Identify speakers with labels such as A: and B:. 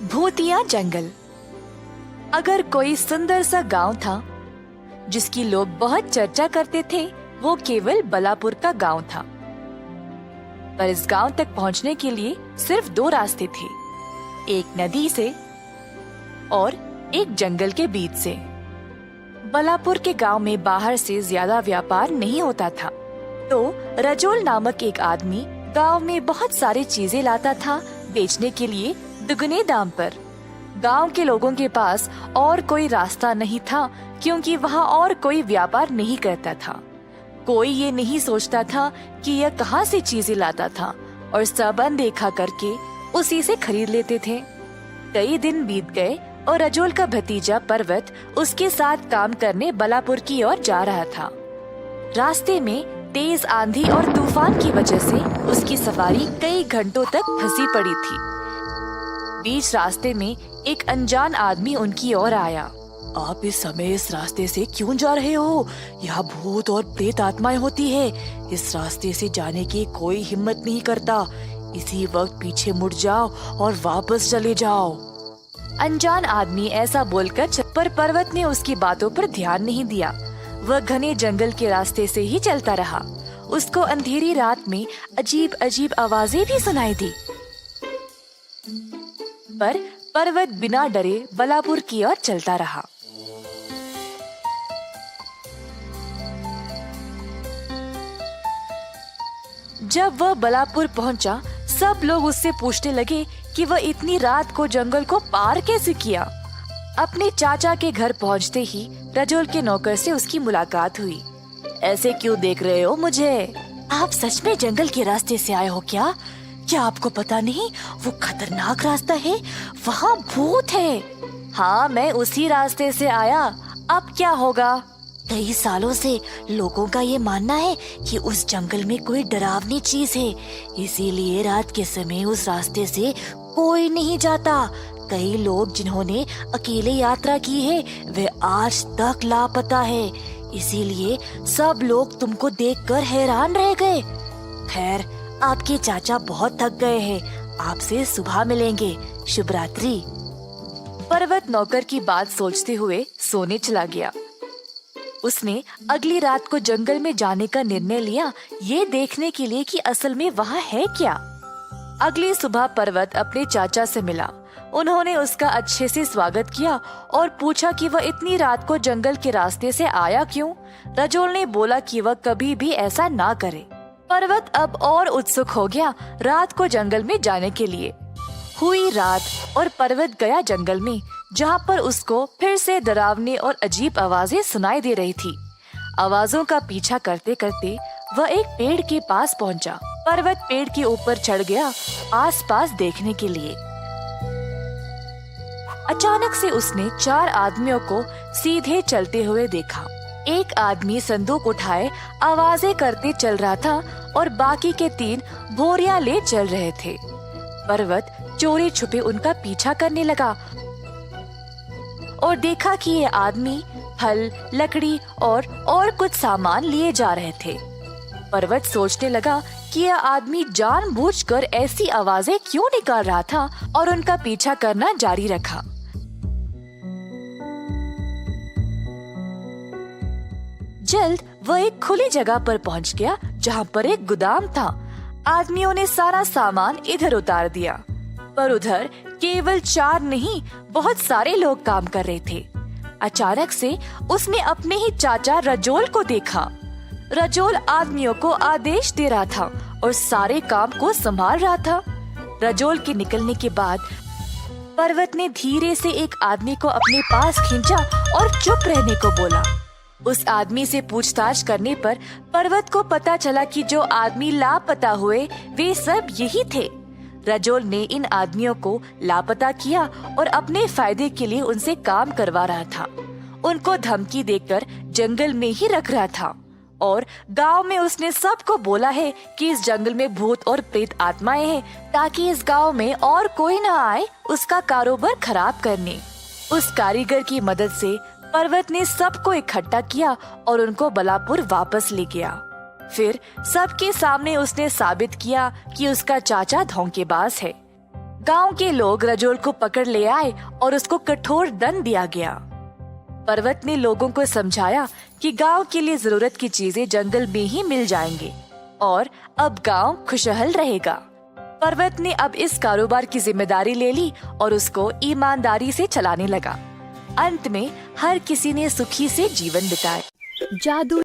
A: भूतिया जंगल। अगर कोई सुंदर सा गांव था जिसकी लोग बहुत चर्चा करते थे, वो केवल बलापुर का गांव था। पर इस गांव तक पहुंचने के लिए सिर्फ दो रास्ते थे, एक नदी से और एक जंगल के बीच से। बलापुर के गांव में बाहर से ज्यादा व्यापार नहीं होता था, तो रजोल नामक एक आदमी गांव में बहुत सारी चीजें लाता था बेचने के लिए दुगने दाम पर। गांव के लोगों के पास और कोई रास्ता नहीं था, क्योंकि वहाँ और कोई व्यापार नहीं करता था। कोई ये नहीं सोचता था कि यह कहाँ से चीजें लाता था, और सब अनदेखा करके उसी से खरीद लेते थे। कई दिन बीत गए और रजोल का भतीजा पर्वत उसके साथ काम करने बलापुर की ओर जा रहा था। रास्ते में तेज आंधी और तूफान की वजह से उसकी सवारी कई घंटों तक फंसी पड़ी थी। बीच रास्ते में एक अनजान आदमी उनकी ओर आया। आप इस समय इस रास्ते से क्यों जा रहे हो? यहाँ भूत और प्रेत आत्माएं होती है। इस रास्ते से जाने की कोई हिम्मत नहीं करता। इसी वक्त पीछे मुड़ जाओ और वापस चले जाओ। अनजान आदमी ऐसा बोलकर पर पर्वत ने उसकी बातों पर ध्यान नहीं दिया। वह घने जंगल के रास्ते से ही चलता रहा। उसको अंधेरी रात में अजीब अजीब आवाजें भी सुनाई दी, पर पर्वत बिना डरे बलापुर की ओर चलता रहा। जब वह बलापुर पहुंचा, सब लोग उससे पूछने लगे कि वह इतनी रात को जंगल को पार कैसे किया। अपने चाचा के घर पहुंचते ही रजोल के नौकर से उसकी मुलाकात हुई। ऐसे क्यों देख रहे हो मुझे? आप सच में जंगल के रास्ते से आए हो क्या? क्या आपको पता नहीं वो खतरनाक रास्ता है, वहाँ भूत है। हाँ, मैं उसी रास्ते से आया। अब क्या होगा? कई सालों से लोगों का ये मानना है कि उस जंगल में कोई डरावनी चीज है, इसीलिए रात के समय उस रास्ते से कोई नहीं जाता। कई लोग जिन्होंने अकेले यात्रा की है, वे आज तक लापता है। इसीलिए सब लोग तुमको देखकर हैरान रह गए। खैर, आपके चाचा बहुत थक गए हैं। आपसे सुबह मिलेंगे। शुभ रात्रि। पर्वत नौकर की बात सोचते हुए सोने चला गया। उसने अगली रात को जंगल में जाने का निर्णय लिया, ये देखने के लिए कि असल में वहाँ है क्या। अगली सुबह पर्वत अपने चाचा से मिला। उन्होंने उसका अच्छे से स्वागत किया और पूछा कि वह इतनी रात को जंगल के रास्ते से आया क्यों। रजोल ने बोला कि वह कभी भी ऐसा ना करे। पर्वत अब और उत्सुक हो गया रात को जंगल में जाने के लिए। हुई रात और पर्वत गया जंगल में, जहाँ पर उसको फिर से डरावनी और अजीब आवाजें सुनाई दे रही थी। आवाजों का पीछा करते करते वह एक पेड़ के पास पहुँचा। पर्वत पेड़ के ऊपर चढ़ गया आसपास देखने के लिए। अचानक से उसने 4 आदमियों को सीधे चलते हुए देखा। एक आदमी संदूक उठाए आवाजें करते चल रहा था और बाकी के 3 बोरियां ले चल रहे थे। पर्वत चोरी छुपे उनका पीछा करने लगा और देखा कि ये आदमी फल, लकड़ी और कुछ सामान लिए जा रहे थे। पर्वत सोचने लगा कि यह आदमी जानबूझकर ऐसी आवाजें क्यों निकाल रहा था, और उनका पीछा करना जारी रखा। जल्द वह एक खुली जगह पर पहुंच गया, जहां पर एक गोदाम था। आदमियों ने सारा सामान इधर उतार दिया, पर उधर केवल 4 नहीं, बहुत सारे लोग काम कर रहे थे। अचानक से उसने अपने ही चाचा रजोल को देखा। रजोल आदमियों को आदेश दे रहा था और सारे काम को संभाल रहा था। रजोल के निकलने के बाद पर्वत ने धीरे से एक आदमी को अपने पास खींचा और चुप रहने को बोला। उस आदमी से पूछताछ करने पर पर्वत को पता चला कि जो आदमी लापता हुए वे सब यही थे। रजोल ने इन आदमियों को लापता किया और अपने फायदे के लिए उनसे काम करवा रहा था। उनको धमकी देकर जंगल में ही रख रहा था और गांव में उसने सबको बोला है कि इस जंगल में भूत और प्रेत आत्माएं हैं, ताकि इस गांव में और कोई न आए उसका कारोबार खराब करने। उस कारीगर की मदद से पर्वत ने सबको इकट्ठा किया और उनको बलापुर वापस ले गया। फिर सबके सामने उसने साबित किया कि उसका चाचा धोखेबाज है। गांव के लोग रजोल को पकड़ ले आए और उसको कठोर दंड दिया गया। पर्वत ने लोगों को समझाया कि गांव के लिए जरूरत की चीजें जंगल में ही मिल जाएंगे और अब गांव खुशहाल रहेगा। पर्वत ने अब इस कारोबार की जिम्मेदारी ले ली और उसको ईमानदारी से चलाने लगा। अंत में हर किसी ने सुखी से जीवन बिताए।
B: जादू